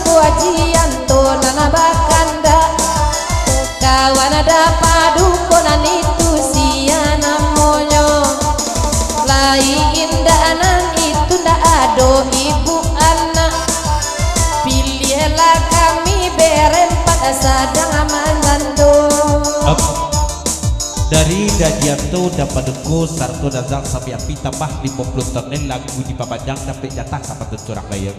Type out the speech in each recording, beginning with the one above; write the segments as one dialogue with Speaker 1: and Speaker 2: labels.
Speaker 1: wajian to nana bakanda kawan ada padukonan itu siana monyo lai indah anak itu ndak ado ibu anak pilihlah kami berempat sadang amanando
Speaker 2: dari Dadianto dapat duko sarto dazang sampai api tambah 50 tonel lagu di papajang sampai jatah sampai tenturak layar.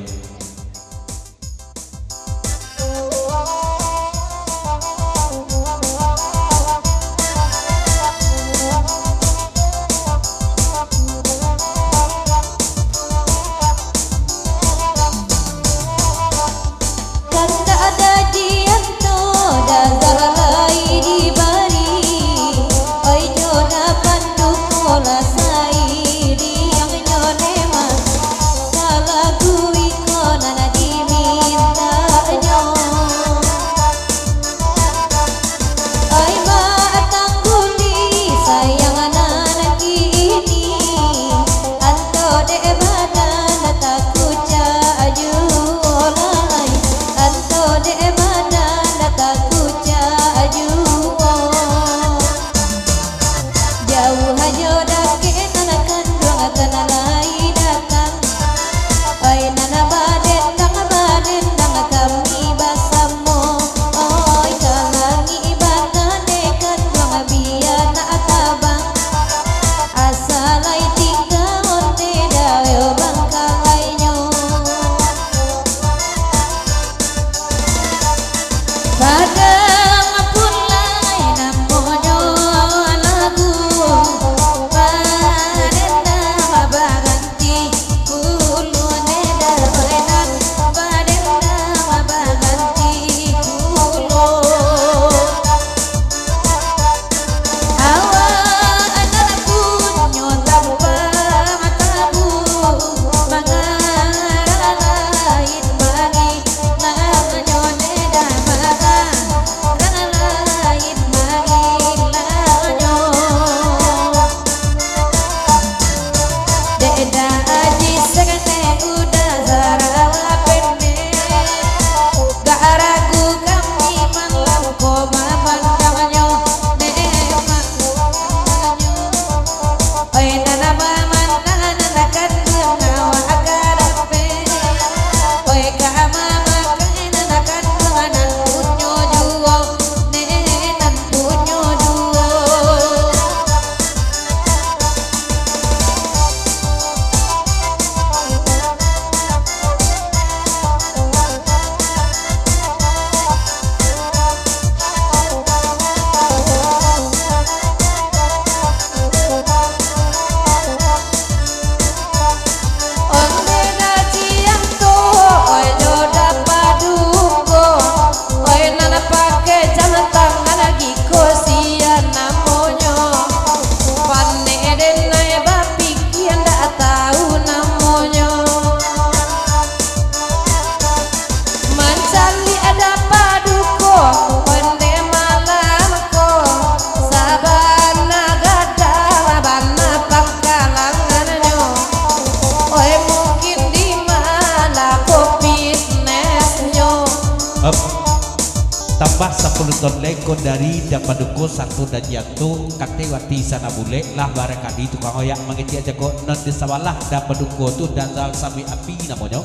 Speaker 2: tambah 10 ton lego dari Dapaduko satu dan jatuh Kaktewati sana bule lah barangkali tukang oyak mengeti aja kok non disawalah Dapaduko tuh dan sami api namanya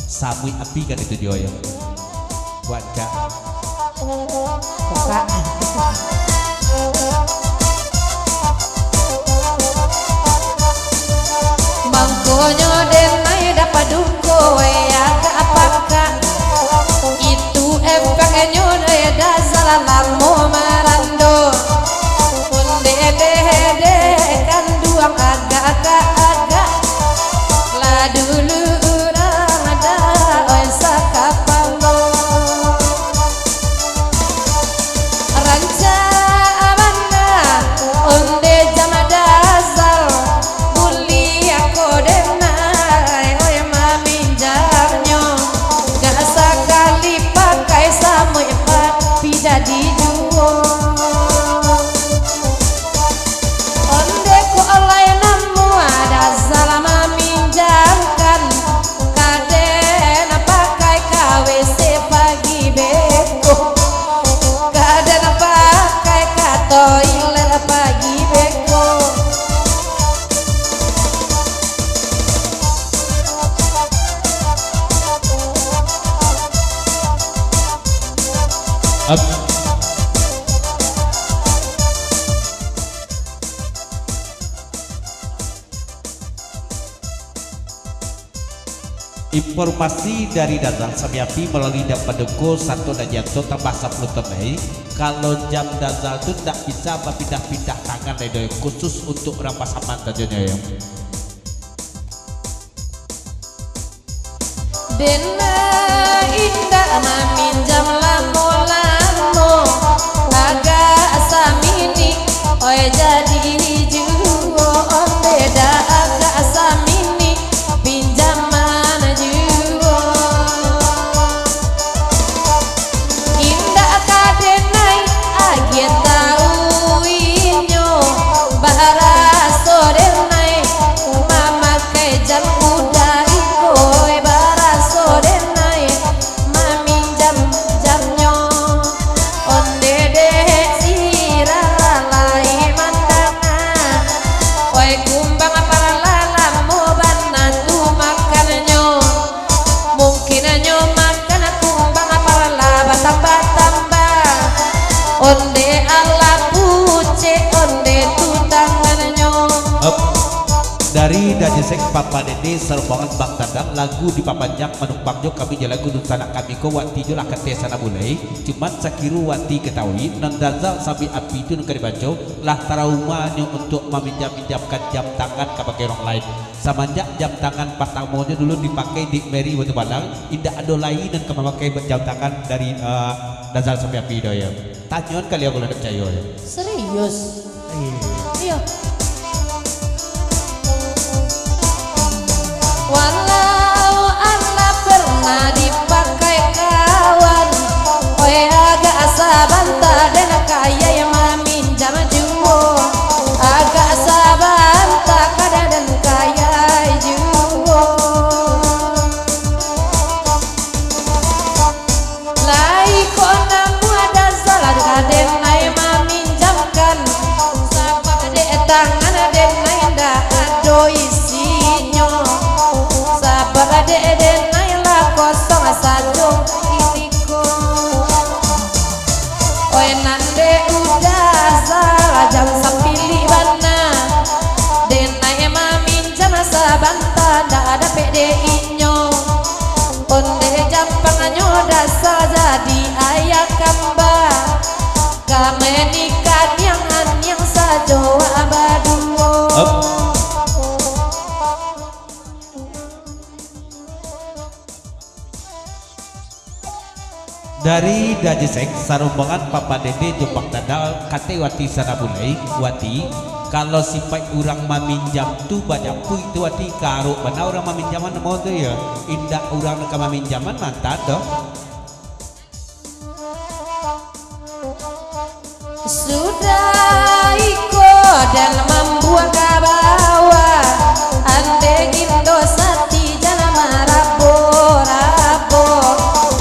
Speaker 2: sami api kan itu dia ya buat kak
Speaker 1: mangkonyo denai Dapaduko ya ke apakah itu efeknya dah salah lamo marando unde deh kan dua agak lah dulu orang ada oisa kapalo ranca abana unde jamada sal buli aku dena
Speaker 2: Up. Informasi dari Dazal Samyapi melalui Dapaduko satu dan Janto tambah 10 tonai. Kalau jam Dazal itu tidak bisa berpindah-pindah tangan dari khusus untuk rampas aman tadinya ya.
Speaker 1: Dena indah meminjam lamu-lamu agak samini oi jadi juo beda agak samini pinjaman juo indah kadenai agen tahu inyo baraso denai mama kejan udah ikoi baraso denai maminjam jamnyo onde de siralalai mandanga oi kumbang para lalamu banatu makananyo mungkin anyo makan kumbang para laba tambah-tambah onde ala puce onde tutangananyo.
Speaker 2: Dari Dajesek Papa Dede serbangan Bang Dadang lagu di papanjang menumpang jo kami jalan gunung tanah kami ko wati jo lah kate sana mulai cuman sakiru wati ketahui non Dazal sabi api itu nuka dibaco lah traumanya untuk meminjam-minjamkan jam tangan ke pakai orang lain semenjak jam tangan Patamonya dulu dipakai di Mary Batu Balang indah ada lain dan memakai jam tangan dari Dazal sabi api itu ya tanyon kali aku nak percaya ya
Speaker 1: Serius? Iya. Walau anda pernah dipakai kawan oi agak sabanta dan kaya yang meminjam juo agak sabanta kada dan kaya juo lai kona muada salah kaden nai meminjamkan sabar de tangan den nai ndak ado isinyo sabar de naila kosong satu iniko oi nande udah salah jam sapili bana den nai maminjam sabanta ndak ada pede inyo onde jampanganyo dasar jadi ayah kamba kame nikah yang sajo abaduo.
Speaker 2: Dari Dajesek sarumbangan Papa Dede Jepang Dadal kate wati sana bulai wati kalau sipai orang meminjam tu banyak pun itu wati karo mana orang meminjaman mau tu ya indah orang nak meminjaman mantan doh
Speaker 1: sudah ikut dan membuat kabawa ande gindo sati jalan marabo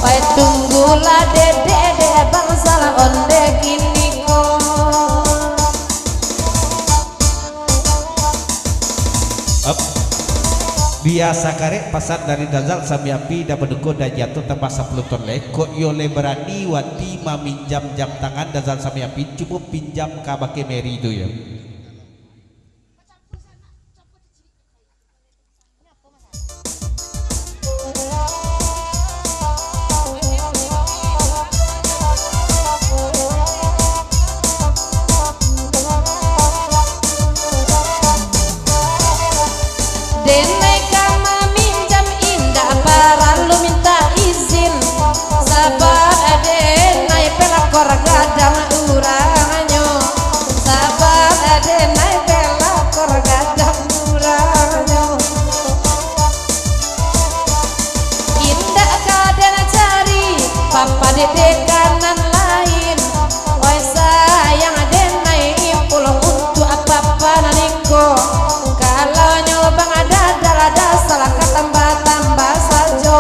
Speaker 1: wai tunggulah dede bangsa onde kini ko
Speaker 2: biasa karek pasar dari Dazal sami api dan menduko dan jatuh tambah 10 ton lek kok yole berani wati meminjam jam tangan Dazal sami api cuma pinjam ke bake Mary itu ya
Speaker 1: dene kama minjam indah para lu minta izin sabar dene pelakor gadang uranganyo sabar dene pelakor gadang uranganyo indah kadang cari papa dede kanan lain oi sayang dene pulang untuk apa-apa naniko kalau nyobang ada salah tambah saja.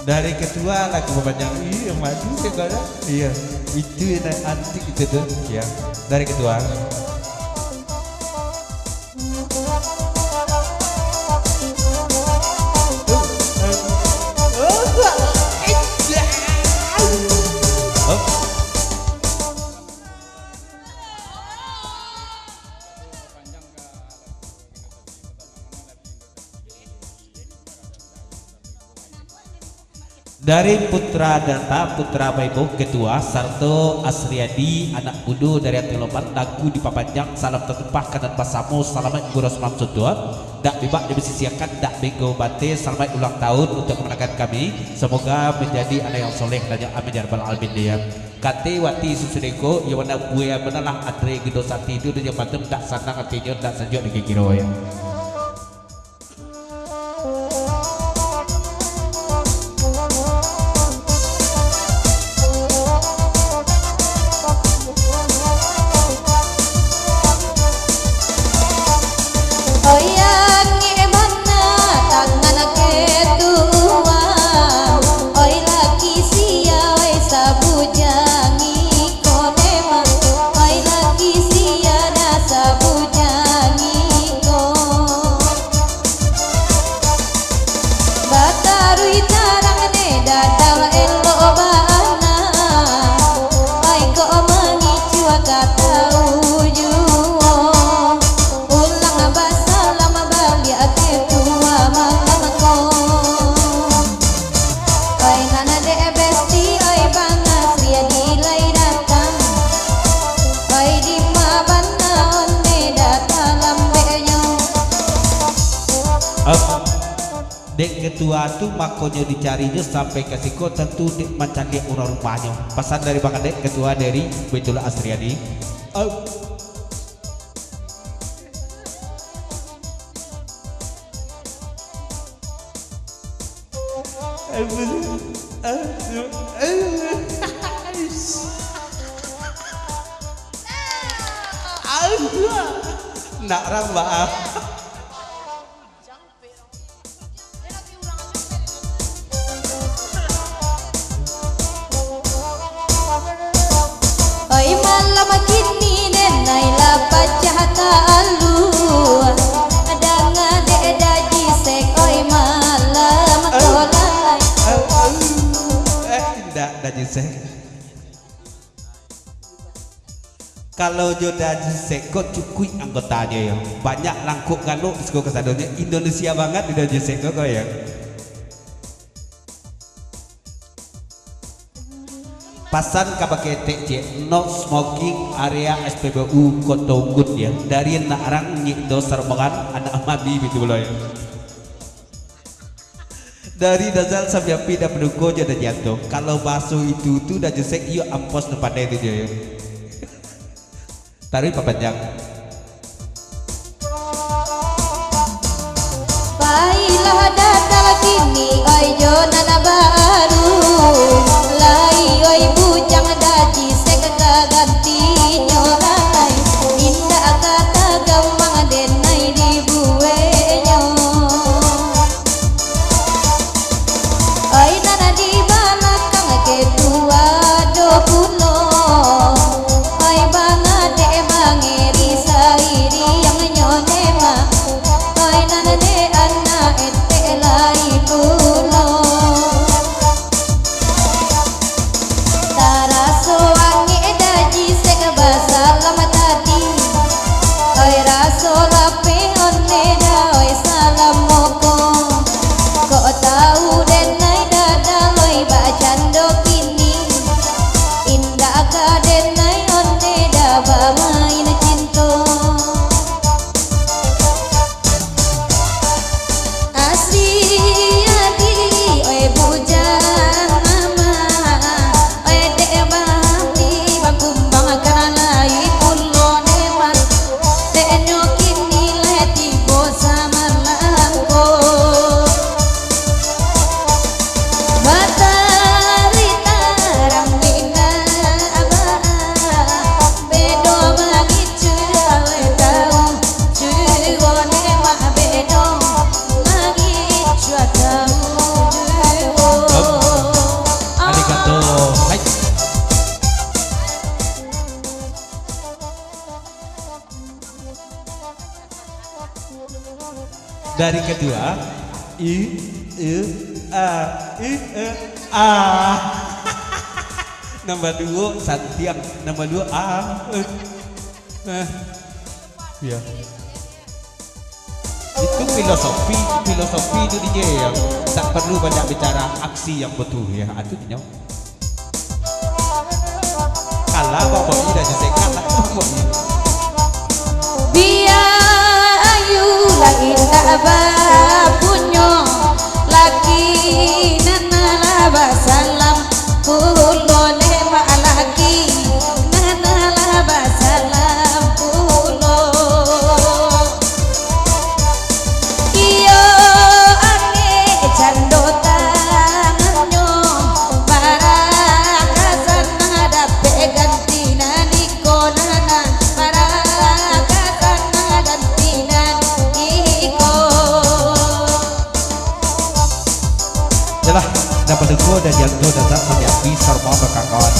Speaker 2: dari ketua lagu banyak iya maju segala iya itu yang antik itu tuh ya dari ketua Dari Putra Data Putra Baibo Ketua Sarto Asriadi anak budu dari Atilopan lagu di papanjang salam tertumpah kanan pasamu selamat Guros Mamsudua dak bibak dibesisiakan dak bego bate selamat ulang tahun untuk kemenangan kami semoga menjadi anak yang soleh dan yang amin ya rabbal alamin ya kate wati susudeko ya wana buaya benalah andre gedosa tidur dan yang batem tak sanang artinya tak sanjok di kikiro ya. Dek ketua tuh makonya dicarinya sampai ke siko tentu dek mencari orang rumahnya. Pesan dari Bang Dek ketua dari Baitullah Asriadi. Nak rang maaf. Kalau jodoh seko cukui anggotanya ya banyak langkuk kalau seko kesadonya Indonesia banget jodoh seko kok ya. Pasan kabakete cek no smoking area SPBU Kotonggut ya dari narang nyindo sermongan anak mabi gitu loh ya. Dari dasar sampai pindah penduko jodoh jatuh kalau baso itu tuh dah jesek yuk ampos depannya itu ya. Taruh papanjang.
Speaker 1: Baiklah datang kini oi jonana baru lai oi bujang daji sekata ganti nyorai indah kata gamang denai di buenyo oi nana di belakang ketua 20 oi banget mangeri sairi yang nyonema oi nana de anna ete lai pulo taraso wangi daji seka basalam tadi oi raso lape onne da oi salam moko kok tahu denai dada oi bacando kini indah ka denai onne da bamain cinta asri adi oi bujang mama oi dek bahti bakumbang kanalai pulo nemat dek nyokin nilai tibo sama langko matahari tarang bina abah bedo bagi cuy tahu cuy wone mak bedo bagi cuy tahu
Speaker 2: Arigato. Hai. Dari kedua a nomor 2 Santiang nomor 2 a ya itu filosofi itu dia yang tak perlu banyak bicara, aksi yang betul ya. Itu dia. Kalah bapak ini dah jadi kalah bapak ini.
Speaker 1: Dia ayu lain kabapunyo lagi nana laba salam pulone malaki nana laba salam pulo iyo ane cando tanganyo para kasana dape gantina niko nana para kasana gantina niko.
Speaker 2: Yalah, dapat deko dan jantung datang sampai api sarma berkawan.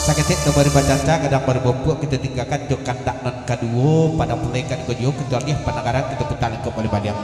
Speaker 2: Saketik nomor baca kadang berbobok kita tinggalkan jok kandak non kedua pada mulai kan kojo kita lihat penangaran kita putar ke balik balik.